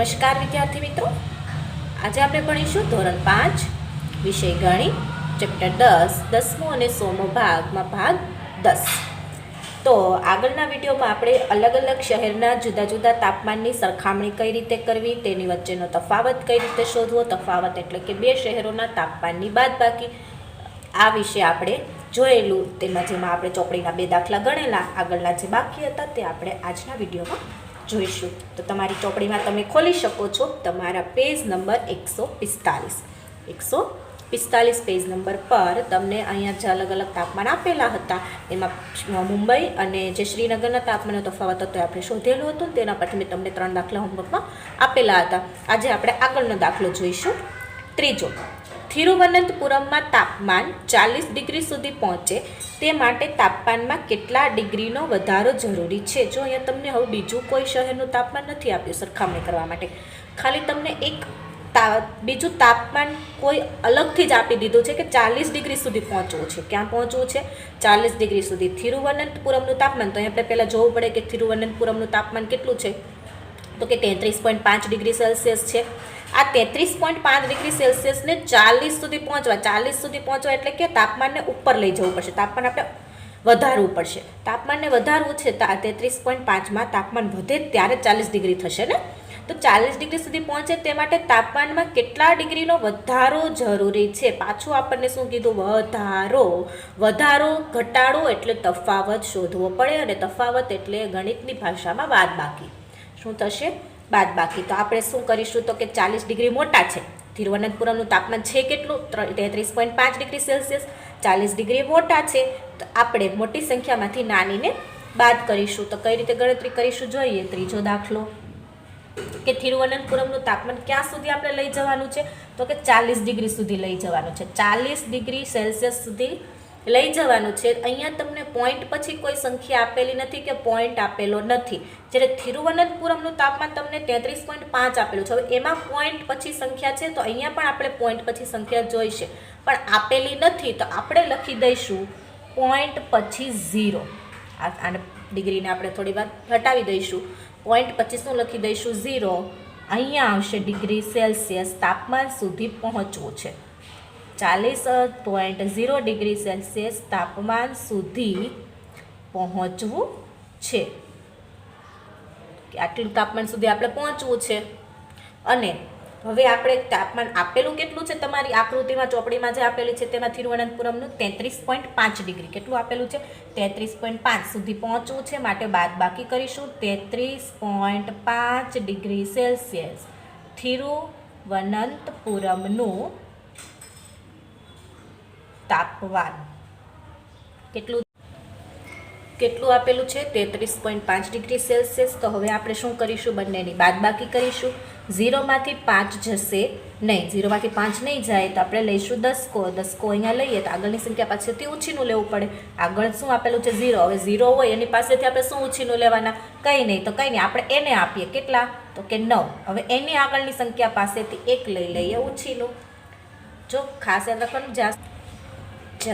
નમસ્કાર વિદ્યાર્થી મિત્રો, આજે આપણે ભણીશું ધોરણ 5 વિષય ગણિત ચેપ્ટર 10 10મો અને 100મો ભાગમાં ભાગ 10। તો આગળના વિડીયોમાં આપણે અલગ અલગ શહેરના જુદા જુદા તાપમાનની સરખામણી કઈ રીતે કરવી, તેની વચ્ચેનો તફાવત કઈ રીતે શોધવો, તફાવત એટલે કે બે શહેરોના તાપમાનની બાદબાકી, આ વિશે આપણે જોયેલું। જેમાં આપણે ચોપડીના બે દાખલા ગણેલા, આગળના જે બાકી હતા તે આપણે આજના વિડીયોમાં જોઈશું। તો તમારી ચોપડીમાં તમે ખોલી શકો છો તમારા પેજ નંબર 145 પેજ નંબર પર તમને અહીંયા જે અલગ અલગ તાપમાન આપેલા હતા એમાં મુંબઈ અને જે શ્રીનગરના તાપમાનનો તફાવત હતો આપણે શોધેલું હતું, તેના પરથી મેં તમને 3 દાખલા હોમવર્કમાં આપેલા હતા। આજે આપણે આગળનો દાખલો જોઈશું। ત્રીજો, તિરુવનંતપુરમમાં તાપમાન 40 ડિગ્રી સુધી પહોંચે તે માટે તાપમાનમાં કેટલા ડિગ્રીનો વધારો જરૂરી છે। જો અહીંયા તમને હવે બીજું કોઈ શહેરનું તાપમાન નથી આપ્યું સરખામણી કરવા માટે, ખાલી તમને એક બીજું તાપમાન કોઈ અલગથી જ આપી દીધું છે કે 40 ડિગ્રી સુધી પહોંચવું છે। ક્યાં પહોંચવું છે? 40 ડિગ્રી સુધી। તિરુવનંતપુરમનું તાપમાન, તો આપણે પહેલાં જોવું પડે કે તિરુવનંતપુરમનું તાપમાન કેટલું છે, તો કે 33.5 ડિગ્રી સેલ્સિયસ છે। આ 33.5 ડિગ્રી સેલ્સિયસને 40 સુધી પહોંચવા એટલે કે તાપમાનને ઉપર લઈ જવું પડશે, તાપમાન આપણે વધારવું પડશે। તાપમાનને વધારવું છે તો આ 33.5માં તાપમાન વધે ત્યારે 40 ડિગ્રી થશે ને, તો 40 ડિગ્રી સુધી પહોંચે તે માટે તાપમાનમાં કેટલા ડિગ્રીનો વધારો જરૂરી છે? પાછું આપણને શું કીધું? વધારો ઘટાડો એટલે તફાવત શોધવો પડે, અને તફાવત એટલે ગણિતની ભાષામાં બાદબાકી। શું થશે? બાદબાકી। તો આપણે શું કરીશું તો કે 40 ડિગ્રી મોટા છે, તિરુવનંતપુરમનું તાપમાન છે કેટલું? 33.5 ડિગ્રી સેલ્સિયસ। 40 ડિગ્રી મોટા છે તો આપણે મોટી સંખ્યામાંથી નાનીને બાદ કરીશું। તો કઈ રીતે ગણતરી કરીશું જોઈએ। ત્રીજો દાખલો કે તિરુવનંતપુરમનું તાપમાન ક્યાં સુધી આપણે લઈ જવાનું છે, તો કે 40 ડિગ્રી સુધી લઈ જવાનું છે, 40 ડિગ્રી સેલ્સિયસ સુધી લઈ જવાનું છે। અહીંયા તમને પોઈન્ટ પછી કોઈ સંખ્યા આપેલી નથી કે પોઈન્ટ આપેલો નથી, જ્યારે તિરુવનંતપુરમનું તાપમાન તમને 33.5 આપેલું છે, હવે એમાં પોઈન્ટ પછી સંખ્યા છે તો અહીંયા પણ આપણે પોઈન્ટ પછી સંખ્યા જોઈશે, પણ આપેલી નથી તો આપણે લખી દઈશું પોઈન્ટ પછી 0। આ ડિગ્રીને આપણે થોડી વાર હટાવી દઈશું, પોઈન્ટ પછી શું લખી દઈશું? 0। અહીંયા આવશે ડિગ્રી સેલ્સિયસ તાપમાન સુધી પહોંચવું છે, 40.0 ડિગ્રી સેલ્સિયસ તાપમાન સુધી પહોંચવું છે, આટલું તાપમાન સુધી આપણે પહોંચવું છે। અને હવે આપણે તાપમાન આપેલું કેટલું છે? તમારી આકૃતિમાં ચોપડીમાં જે આપેલી છે તેમાં તિરુવનંતપુરમનું 33.5 ડિગ્રી, કેટલું આપેલું છે? 33.5 સુધી પહોંચવું છે, માટે બાદબાકી કરીશું। 33.5 ડિગ્રી સેલ્સિયસ તિરુવનંતપુરમનું તાપમાન કેટલું આપેલું છે? 33.5 ડિગ્રી સેલ્સિયસ। તો હવે આપણે શું કરીશું? બંનેની બાદબાકી કરીશું। 0માંથી 5 જશે નહીં, 0માંથી 5 નહીં જાય તો આપણે લઈશું 10 કો અહીંયા લઈએ તો આગળની સંખ્યા પાસેથી ઉછીનું લેવું પડે। આગળ શું આપેલું છે? 0। હવે 0 હોય એની પાસેથી આપણે શું ઉછીનું લેવાના? કંઈ નહીં, તો કંઈ નહીં, આપણે એને આપીએ કેટલા? તો કે 9। હવે એની આગળની સંખ્યા પાસેથી 1 લઈ લઈએ ઉછીનું। જો ખાસ યાદ રાખવાનું, જ્યાં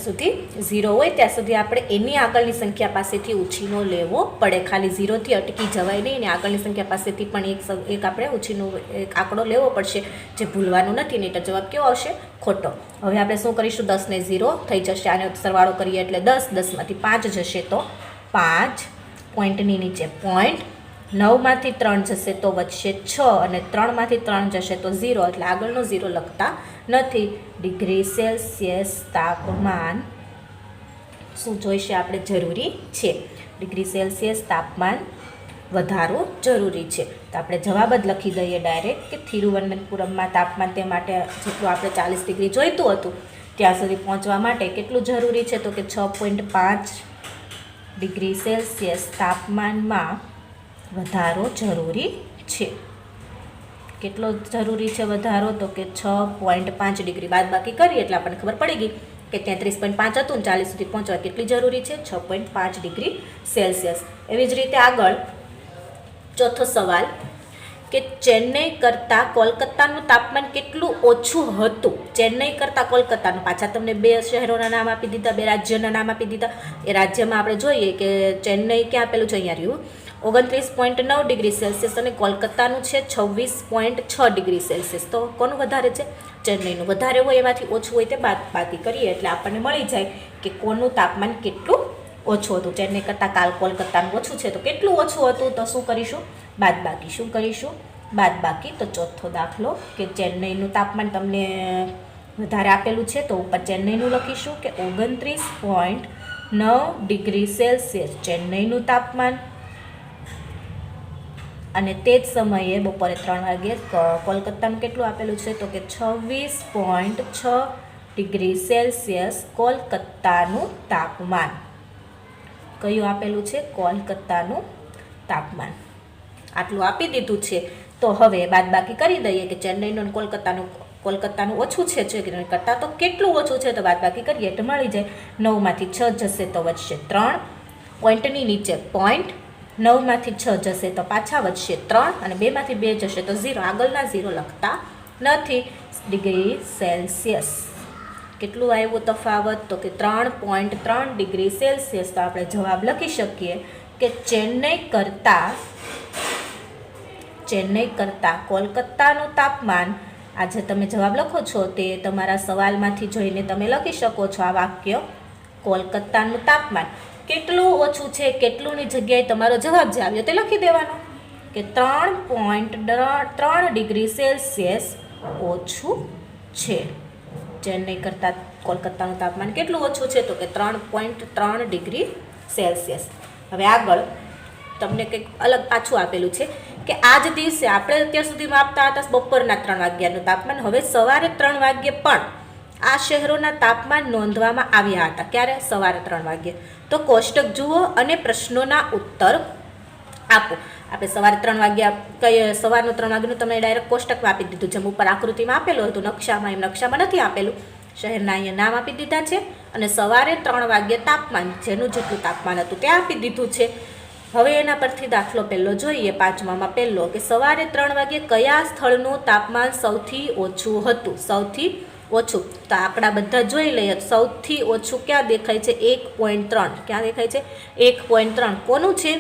સુધી 0 હોય ત્યાં સુધી આપણે એની આગળની સંખ્યા પાસેથી ઉછીનો લેવો પડે, ખાલી 0થી અટકી જવાય નહીં, અને આગળની સંખ્યા પાસેથી પણ એક આપણે ઉછીનો એક આંકડો લેવો પડશે, જે ભૂલવાનું નથી, નહીં તો જવાબ કેવો આવશે? ખોટો। હવે આપણે શું કરીશું? 10 ને 0 થઈ જશે, આને સરવાળો કરીએ એટલે 10, 10માંથી 5 જશે તો 5, પોઈન્ટની નીચે પોઈન્ટ, 9માંથી 3 જશે તો વચ્ચે 6, અને 3માંથી 3 જશે તો 0, એટલે આગળનો 0 લખતા નથી। ડિગ્રી સેલ્સિયસ તાપમાન શું જોઈશે આપણે? જરૂરી છે, ડિગ્રી સેલ્સિયસ તાપમાન વધારો જરૂરી છે। તો આપણે જવાબ જ લખી દઈએ ડાયરેક્ટ કે તિરુવનંતપુરમમાં તાપમાન તે માટે જેટલું આપણે 40 ડિગ્રી જોઈતું હતું ત્યાં સુધી પહોંચવા માટે કેટલું જરૂરી છે, તો કે 6.5 ડિગ્રી સેલ્સિયસ તાપમાનમાં વધારો જરૂરી છે। કેટલો જરૂરી છે વધારો? તો કે 6.5 ડિગ્રી। બાદબાકી કરીએ એટલે આપણને ખબર પડી ગઈ કે 33.5 હતું ને 40 સુધી પહોંચવા કેટલી જરૂરી છે? 6.5 ડિગ્રી સેલ્સિયસ। એવી જ રીતે આગળ ચોથો સવાલ કે ચેન્નઈ કરતાં કોલકાતાનું તાપમાન કેટલું ઓછું હતું? ચેન્નઈ કરતાં કોલકાતાનું, પાછા તમને બે શહેરોના નામ આપી દીધા, બે રાજ્યોના નામ આપી દીધા। એ રાજ્યમાં આપણે જોઈએ કે ચેન્નઈ ક્યાં આપેલું છે? અહીંયા રહ્યું। 29.9 ડિગ્રી સેલ્સિયસ અને કોલકાતાનું છે 26.6 ડિગ્રી સેલ્સિયસ. તો કોનું વધારે છે? ચેન્નઈનું વધારે હોય, એમાંથી ઓછું હોય તે બાકી કરીએ એટલે આપણને મળી જાય કે કોનું તાપમાન કેટલું ઓછું હતું. ચેન્નઈ કરતાં કોલકાતાનું ઓછું છે તો કેટલું ઓછું હતું? તો શું કરીશું? બાદબાકી. શું કરીશું? બાદબાકી. તો ચોથો દાખલો કે ચેન્નઈનું તાપમાન તમને વધારે આપેલું છે તો ઉપર ચેન્નઈનું લખીશું કે 29.9 ડિગ્રી સેલ્સિયસ ચેન્નઈનું તાપમાન, અને તે જ સમયે બપોરે 3 વાગ્યે કોલકાતાનું કેટલું આપેલું છે? તો કે 26.6 ડિગ્રી સેલ્સિયસ કોલકાતાનું તાપમાન. કયું આપેલું છે? કોલકાતાનું તાપમાન. આટલું આપી દીધું છે. તો હવે બાદબાકી કરી દઈએ કે ચેન્નઈનું અને કોલકાતાનું ઓછું છે ચેન્નઈ કરતાં, તો કેટલું ઓછું છે? તો બાદબાકી કરીએ એટલે મળી જાય. 9માંથી 6 જશે તો વધશે 3, પોઈન્ટની નીચે પોઈન્ટ. 9માંથી 6 જશે તો પાછા વધશે 3, અને 2માંથી 2 જશે તો 0. આગળના 0 લખતા નથી. ડિગ્રી સેલ્સિયસ કેટલું આવ્યું તફાવત? તો કે 3.3 ડિગ્રી સેલ્સિયસ. તો આપણે જવાબ લખી શકીએ કે ચેન્નઈ કરતાં કોલકાતાનું તાપમાન, આ જે તમે જવાબ લખો છો તે તમારા સવાલમાંથી જોઈને તમે લખી શકો છો આ વાક્ય. કોલકાતાનું તાપમાન કેટલું ઓછું છે, કેટલુંની જગ્યાએ તમારો જવાબ જે આવ્યો તે લખી દેવાનો કે 3.3 ડિગ્રી સેલ્સિયસ ઓછું છે. ચેન્નઈ કરતાં કોલકાતાનું તાપમાન કેટલું ઓછું છે? તો કે 3.3 ડિગ્રી સેલ્સિયસ. હવે આગળ તમને કંઈક અલગ પાછું આપેલું છે કે આ જ દિવસે આપણે અત્યાર સુધીમાં આપતા હતા બપોરના 3 વાગ્યાનું તાપમાન, હવે સવારે 3 વાગ્યે પણ આ શહેરોના તાપમાન નોંધવામાં આવ્યા હતા. ક્યારે? સવારે 3 વાગ્યે. તો કોષ્ટક જુઓ અને પ્રશ્નોના ઉત્તર આપો. આપણે સવારે 3 વાગ્યા સવારનું 3 વાગ્યાનું તમને ડાયરેક્ટ કોષ્ટકમાં આપી દીધું, જેમ ઉપર આકૃતિમાં આપેલું હતું નકશામાં, એમ નકશામાં નથી આપેલું. શહેરના અહીંયા નામ આપી દીધા છે અને સવારે 3 વાગ્યે તાપમાન જેનું જેટલું તાપમાન હતું તે આપી દીધું છે. હવે એના પરથી દાખલો પહેલો જોઈએ, 5માં પહેલો કે સવારે 3 વાગ્યે કયા સ્થળનું તાપમાન સૌથી ઓછું હતું? સૌથી ઓછું તો આપણા બધા જોઈ લઈએ. સૌથી ઓછું ક્યાં દેખાય છે? 1.3. ક્યાં દેખાય છે? 1.3. કોનું છે?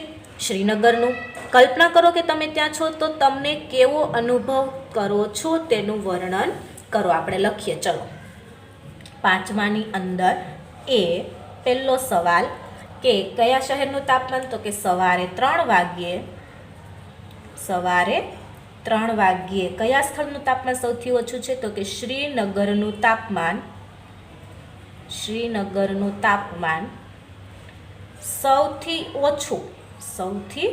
શ્રીનગરનું. કલ્પના કરો કે તમે ત્યાં છો તો તમને કેવો અનુભવ કરો છો તેનું વર્ણન કરો. આપણે લખીએ. ચલો 5માની અંદર એ પહેલો સવાલ કે કયા શહેરનું તાપમાન? તો કે સવારે 3 વાગ્યે કયા સ્થળનું તાપમાન સૌથી ઓછું છે? તો કે શ્રીનગરનું તાપમાન સૌથી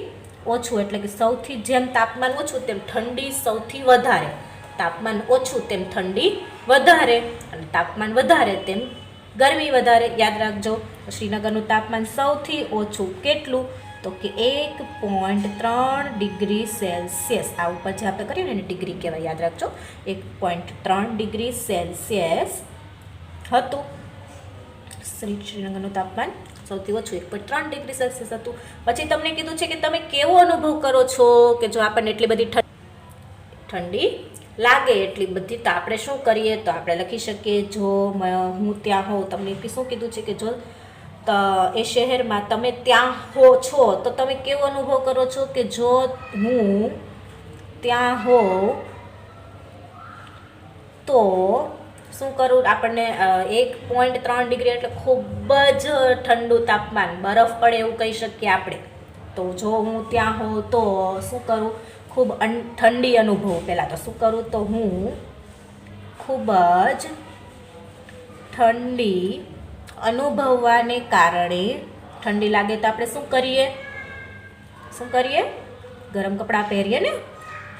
ઓછું એટલે કે સૌથી જેમ તાપમાન ઓછું તેમ ઠંડી સૌથી વધારે, તાપમાન ઓછું તેમ ઠંડી વધારે, અને તાપમાન વધારે તેમ ગરમી વધારે. યાદ રાખજો, શ્રીનગરનું તાપમાન સૌથી ઓછું કેટલું? તો કે 1.3 ડિગ્રી સેલ્સિયસ. આ ઉપર જે આપણે કરીએ ને એને ડિગ્રી કહેવાય, યાદ રાખજો. 1.3 ડિગ્રી સેલ્સિયસ હતું શ્રીનગરનું તાપમાન સૌથી ઓછું 1.3 ડિગ્રી સેલ્સિયસ હતું. પછી તમને કીધું છે કે તમે કેવો અનુભવ કરો છો કે જો આપણને એટલી બધી ઠંડી લાગે એટલી બધી, તો આપણે શું કરીએ? તો આપણે લખી શકીએ જો હું ત્યાં હોઉં. તમને શું કીધું છે કે જો એ શહેરમાં તમે ત્યાં છો તો તમે કેવો અનુભવ કરો છો? કે જો હું ત્યાં હોઉં તો શું કરું? આપણને 1.3 ડિગ્રી એટલે ખૂબ જ ઠંડુ તાપમાન, બરફ પડે એવું કહી શકીએ આપણે. તો જો હું ત્યાં હોઉં તો શું કરું? ખૂબ ઠંડી અનુભવ. પહેલાં તો શું કરું? તો હું ખૂબ જ ઠંડી અનુભવવાને કારણે, ઠંડી લાગે તો આપણે શું કરીએ? ગરમ કપડાં પહેરીએ ને.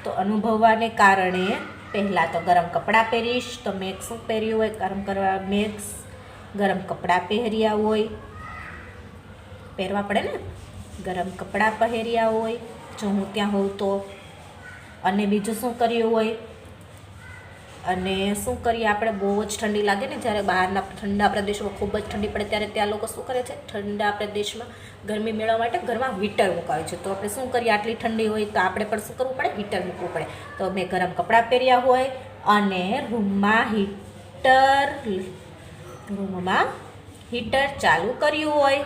તો અનુભવવાને કારણે પહેલાં તો ગરમ કપડાં પહેરીશ. તો મેં શું પહેર્યું હોય? મેં ગરમ કપડાં પહેર્યા હોય, પહેરવા પડે ને, ગરમ કપડાં પહેર્યા હોય જો હું ત્યાં હોઉં તો. અને બીજું શું કર્યું હોય? અને શું કરીએ આપણે? બહુ જ ઠંડી લાગે ને, જ્યારે બહારના ઠંડા પ્રદેશોમાં ખૂબ જ ઠંડી પડે ત્યારે ત્યાં લોકો શું કરે છે? ઠંડા પ્રદેશમાં ગરમી મેળવવા માટે ઘરમાં હીટર મુકાવે છે. તો આપણે શું કરીએ? આટલી ઠંડી હોય તો આપણે પણ શું કરવું પડે? હીટર મૂકવું પડે. તો મેં ગરમ કપડાં પહેર્યા હોય અને રૂમમાં હીટર ચાલુ કર્યું હોય.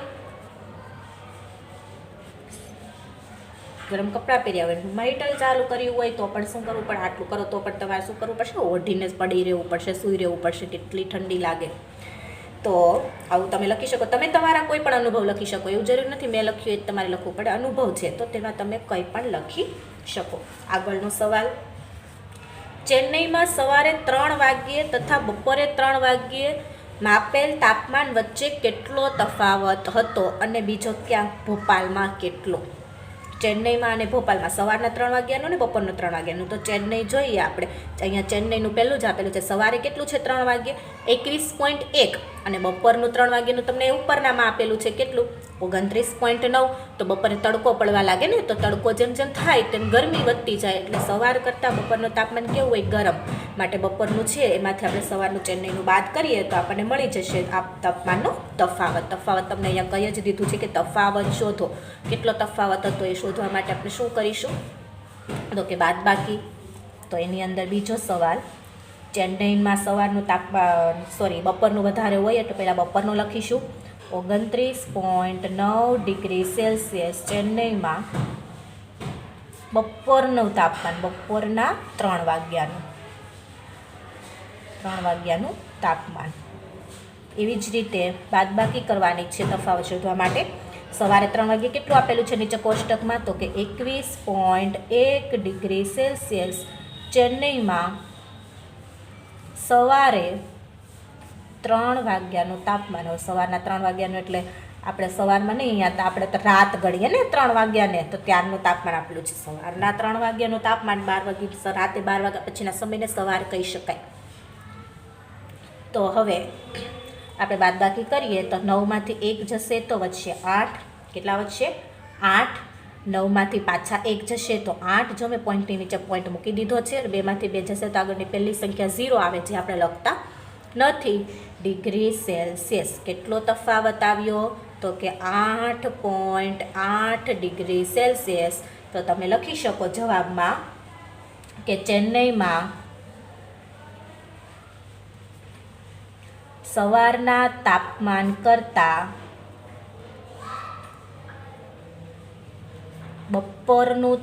ગરમ કપડાં પહેર્યા હોય, રૂમમાં હીટર ચાલુ કર્યું હોય તો પણ શું કરવું પડે, આટલું કરો તો પણ તમારે શું કરવું પડશે, ઓઢીને જ પડી રહેવું પડશે, સૂઈ રહેવું પડશે, કેટલી ઠંડી લાગે. તો આવું તમે લખી શકો. તમે તમારા કોઈ પણ અનુભવ લખી શકો, એવું જરૂર નથી મેં લખ્યું એ જ તમારે લખવું પડે. અનુભવ છે તો તેમાં તમે કંઈ પણ લખી શકો. આગળનો સવાલ, ચેન્નઈમાં સવારે 3 વાગ્યે તથા બપોરે 3 વાગ્યે માપેલ તાપમાન વચ્ચે કેટલો તફાવત હતો અને બીજો ક્યાંક ભોપાલમાં કેટલો? ચેન્નઈમાં અને ભોપાલમાં સવારના 3 વાગ્યાનું ને બપોરના 3 વાગ્યાનું. તો ચેન્નઈ જોઈએ આપણે, અહીંયા ચેન્નઈનું પહેલું જ આપેલું છે. સવારે કેટલું છે 3 વાગ્યે 21.1 અને બપોરનું 3 વાગ્યાનું તમને ઉપરનામાં આપેલું છે કેટલું 29.9. તો બપોરે તડકો પડવા લાગે ને, તો તડકો જેમ જેમ થાય તેમ ગરમી વધતી જાય, એટલે સવાર કરતાં બપોરનું તાપમાન કેવું હોય, ગરમ. માટે બપોરનું છે એમાંથી આપણે સવારનું ચેન્નઈનું બાદ કરીએ તો આપણને મળી જશે આ તાપમાનનો તફાવત. તફાવત તમને અહીંયા કહી જ દીધું છે કે તફાવત શોધો. કેટલો તફાવત હતો એ શોધવા માટે આપણે શું કરીશું, તો કે બાદબાકી. તો એની અંદર બીજો સવાલ, ચેન્નઈમાં સવારનું તાપમાન બપોરનું વધારે હોય એટલે પહેલાં બપોરનું લખીશું. 29.9 ડિગ્રી સેલ્સિયસ ચેન્નઈમાં બપોરનું તાપમાન, બપોરના 3 વાગ્યાનું તાપમાન. એવી જ રીતે બાદબાકી કરવાની છે તફાવત શોધવા માટે. સવારે 3 વાગ્યે કેટલું આપેલું છે નીચે કોષ્ટકમાં, તો કે 21.1 ડિગ્રી સેલ્સિયસ ચેન્નઈમાં સવારે 3 વાગ્યાનું તાપમાન. હવે સવારના 3 વાગ્યાનું એટલે આપણે સવારમાં નહીં, અહીંયા તો આપણે તો રાત ગણીએ ને 3 વાગ્યાને, તો ત્યારનું તાપમાન આપેલું છે. સવારના 3 વાગ્યાનું તાપમાન 12 વાગ્યે, રાતે 12 વાગ્યા પછીના સમયને સવાર કહી શકાય. તો હવે આપણે બાદબાકી કરીએ તો 9માંથી 1 જશે તો વધશે 8. કેટલા વધશે? 8. 9માંથી પાછા 1 જશે તો 8. જો મેં પોઈન્ટની નીચે પોઈન્ટ મૂકી દીધો છે. 2માંથી 2 જશે તો આગળની પહેલી સંખ્યા 0 આવે, જે આપણે લખતા નથી. ડિગ્રી સેલ્સિયસ કેટલો તફાવત આવ્યો, તો કે 8.8 ડિગ્રી સેલ્સિયસ. તો તમે લખી શકો જવાબમાં કે ચેન્નઈમાં સવારના તાપમાન કરતાં બપોરનું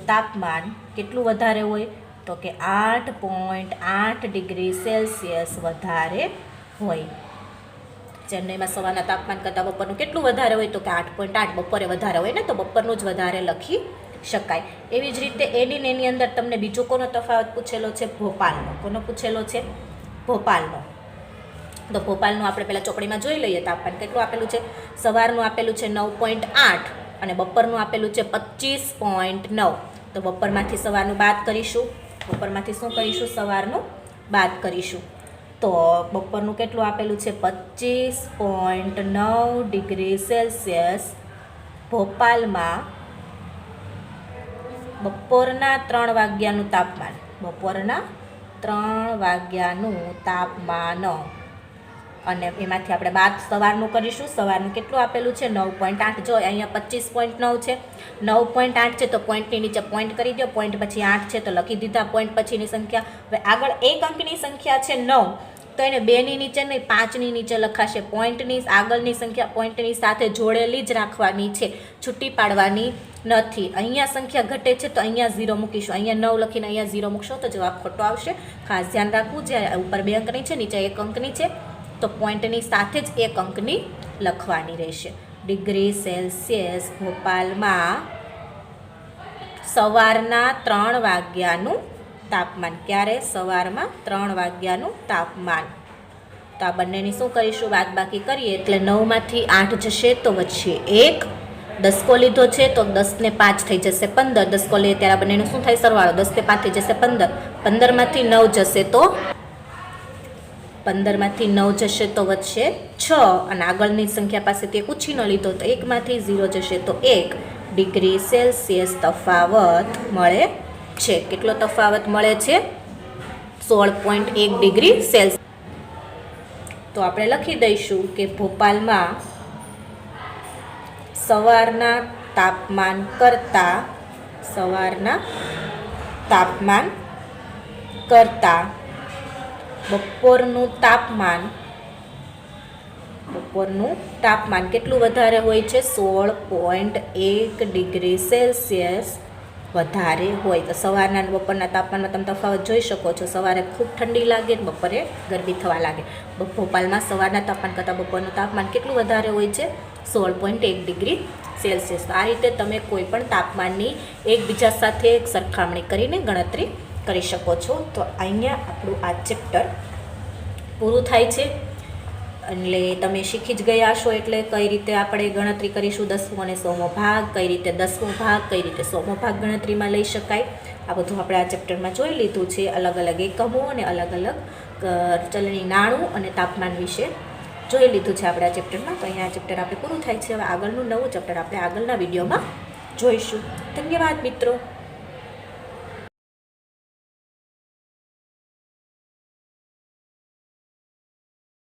તાપમાન કેટલું વધારે હોય, તો કે 8.8 ડિગ્રી સેલ્સિયસ વધારે હોય. ચેન્નઈમાં સવારના તાપમાન કરતાં બપોરનું કેટલું વધારે હોય, તો કે 8.8. બપોરે વધારે હોય ને, તો બપોરનું જ વધારે લખી શકાય. એવી જ રીતે એની અંદર તમને બીજો કોનો તફાવત પૂછેલો છે, ભોપાલનો. કોનો પૂછેલો છે? ભોપાલનો. તો ભોપાલનું આપણે પહેલાં ચોપડીમાં જોઈ લઈએ. તાપમાન કેટલું આપેલું છે, સવારનું આપેલું છે 9.8 અને બપોરનું આપેલું છે 25.9. તો બપોરમાંથી સવારનું બાદ કરીશું. બપોરમાંથી શું કરીશું? સવારનું બાદ કરીશું. તો બપોરનું કેટલું આપેલું છે? 25.9 ડિગ્રી સેલ્સિયસ ભોપાલમાં બપોરના 3 વાગ્યાનું તાપમાન. બપોરના 3 વાગ્યાનું તાપમાન. અને એમાંથી આપણે બાદ સવારનું કરીશું. સવારનું કેટલું આપેલું છે? 9.8. જો અહીંયા 25.9 છે, 9.8 છે, તો પોઈન્ટની નીચે પોઈન્ટ કરી દો. પોઈન્ટ પછી 8 છે તો લખી દીધા પોઈન્ટ પછીની સંખ્યા. હવે આગળ એક અંકની સંખ્યા છે 9, તો એને 2ની નીચે નહીં 5ની નીચે લખાશે. પોઈન્ટની આગળની સંખ્યા પોઈન્ટની સાથે જોડેલી જ રાખવાની છે, છૂટી પાડવાની નથી. અહીંયા સંખ્યા ઘટે છે તો અહીંયા 0 મૂકીશું. અહીંયા 9 લખીને અહીંયા 0 મૂકશો તો જવાબ ખોટો આવશે. ખાસ ધ્યાન રાખવું, જ્યારે ઉપર 2 અંકની છે, નીચે 1 અંકની છે, તો પોઈન્ટની સાથે જ 1 અંકની લખવાની રહેશે. ડિગ્રી સેલ્સિયસ ભોપાલમાં સવારના 3 વાગ્યાનું તાપમાન. ક્યારે? સવારમાં 3 વાગ્યાનું તાપમાન. તો આ બંનેની શું કરીશું? બાદબાકી કરીએ એટલે 9માંથી 8 જશે તો વધશે 1. 10 લીધો છે તો 10 ને 5 થઈ જશે 15. 10 લઈએ ત્યારે બંનેનું શું થાય? સરવાળો. 10 ને 5 થઈ જશે 15. 15માંથી 9 જશે તો 15માંથી 9 જશે તો વધશે 6. અને આગળની સંખ્યા પાસેથી 1 ઉછીનો લીધો તો 1માંથી 0 જશે તો 1 ડિગ્રી સેલ્સિયસ તફાવત મળે છે. કેટલો તફાવત મળે છે? 16.1 ડિગ્રી સેલ્સિયસ. તો આપણે લખી દઈશું કે ભોપાલમાં સવારના તાપમાન કરતાં બપોરનું તાપમાન બપોરનું તાપમાન કેટલું વધારે હોય છે? 16.1 ડિગ્રી સેલ્સિયસ વધારે હોય. તો સવારના અને બપોરના તાપમાનમાં તમે તફાવત જોઈ શકો છો. સવારે ખૂબ ઠંડી લાગે, બપોરે ગરમી થવા લાગે. ભોપાલમાં સવારના તાપમાન કરતાં બપોરનું તાપમાન કેટલું વધારે હોય છે? 16.1 ડિગ્રી સેલ્સિયસ. તો આ રીતે તમે કોઈ પણ તાપમાનની એકબીજા સાથે સરખામણી કરીને ગણતરી કરી શકો છો. તો અહીંયા આપણું આ ચેપ્ટર પૂરું થાય છે. એટલે તમે શીખી જ ગયા છો એટલે કઈ રીતે આપણે ગણતરી કરીશું 10મો અને 100મો ભાગ, કઈ રીતે 10મો ભાગ, કઈ રીતે 100મો ભાગ ગણતરીમાં લઈ શકાય, આ બધું આપણે આ ચેપ્ટરમાં જોઈ લીધું છે. અલગ અલગ એકમો અને અલગ અલગ ચલણી નાણું અને તાપમાન વિશે જોઈ લીધું છે આપણે આ ચેપ્ટરમાં. તો અહીંયા આ ચેપ્ટર આપણે પૂરું થાય છે. હવે આગળનું નવું ચેપ્ટર આપણે આગળના વિડીયોમાં જોઈશું. ધન્યવાદ મિત્રો.